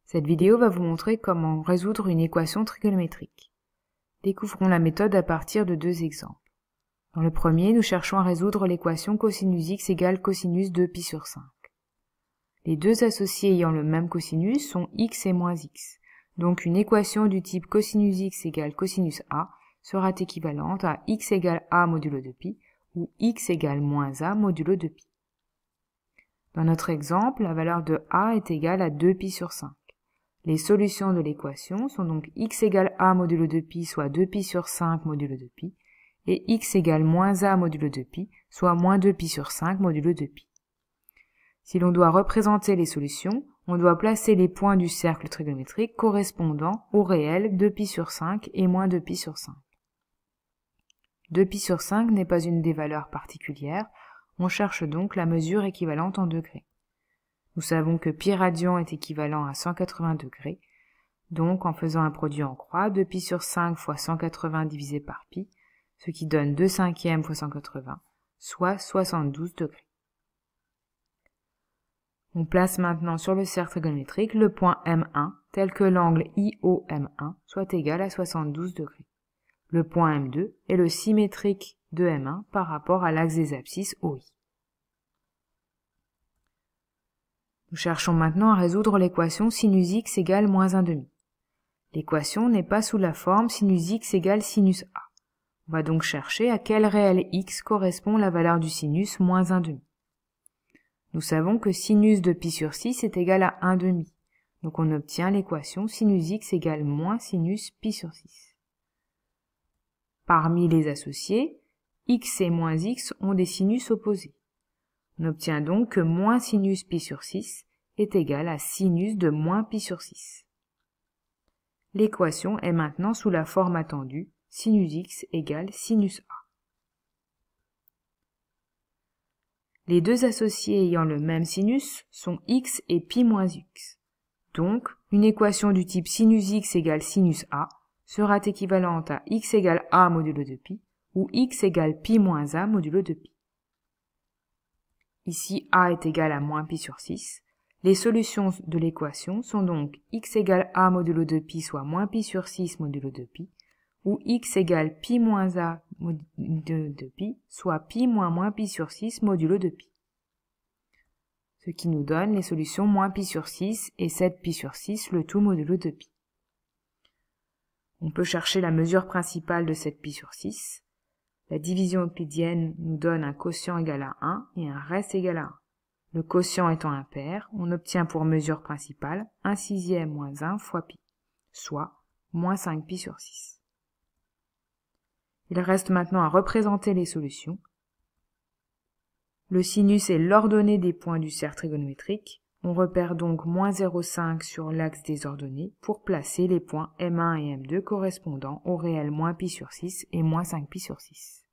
Cette vidéo va vous montrer comment résoudre une équation trigonométrique. Découvrons la méthode à partir de deux exemples. Dans le premier, nous cherchons à résoudre l'équation cosinus x égale cosinus 2π sur 5. Les deux associés ayant le même cosinus sont x et moins x. Donc une équation du type cosinus x égale cosinus a sera équivalente à x égale a modulo de π ou x égale moins a modulo de π. Dans notre exemple, la valeur de a est égale à 2π sur 5. Les solutions de l'équation sont donc x égale a modulo de π, soit 2π sur 5 modulo de π, et x égale moins a modulo de π, soit moins 2π sur 5 modulo de π. Si l'on doit représenter les solutions, on doit placer les points du cercle trigonométrique correspondant au réel 2π sur 5 et moins 2π sur 5. 2π sur 5 n'est pas une des valeurs particulières, on cherche donc la mesure équivalente en degrés. Nous savons que π radian est équivalent à 180 degrés, donc en faisant un produit en croix, 2π sur 5 fois 180 divisé par π, ce qui donne 2/5 fois 180, soit 72 degrés. On place maintenant sur le cercle trigonométrique le point M1, tel que l'angle IOM1 soit égal à 72 degrés. Le point M2 est le symétrique de M1 par rapport à l'axe des abscisses OI. Nous cherchons maintenant à résoudre l'équation sinus x égale moins 1/2. L'équation n'est pas sous la forme sinus x égale sinus a. On va donc chercher à quel réel x correspond la valeur du sinus moins 1/2. Nous savons que sinus de π sur 6 est égal à 1/2. Donc on obtient l'équation sinus x égale moins sinus π sur 6. Parmi les associés, x et moins x ont des sinus opposés. On obtient donc que moins sinus π sur 6 est égal à sinus de moins π sur 6. L'équation est maintenant sous la forme attendue, sinus x égale sinus a. Les deux associés ayant le même sinus sont x et π moins x. Donc, une équation du type sinus x égale sinus a sera équivalente à x égale a modulo de π ou x égale π moins a modulo de π. Ici, a est égal à moins π sur 6. Les solutions de l'équation sont donc x égale a modulo de π, soit moins π sur 6 modulo de π, ou x égale π moins a modulo de π, soit π moins moins π sur 6 modulo de π. Ce qui nous donne les solutions moins π sur 6 et 7π sur 6, le tout modulo de π. On peut chercher la mesure principale de 7π sur 6. La division euclidienne nous donne un quotient égal à 1 et un reste égal à 1. Le quotient étant impair, on obtient pour mesure principale 1/6 moins 1 fois π, soit moins 5π sur 6. Il reste maintenant à représenter les solutions. Le sinus est l'ordonnée des points du cercle trigonométrique. On repère donc moins 0,5 sur l'axe des ordonnées pour placer les points M1 et M2 correspondant au réel moins π sur 6 et moins 5π sur 6.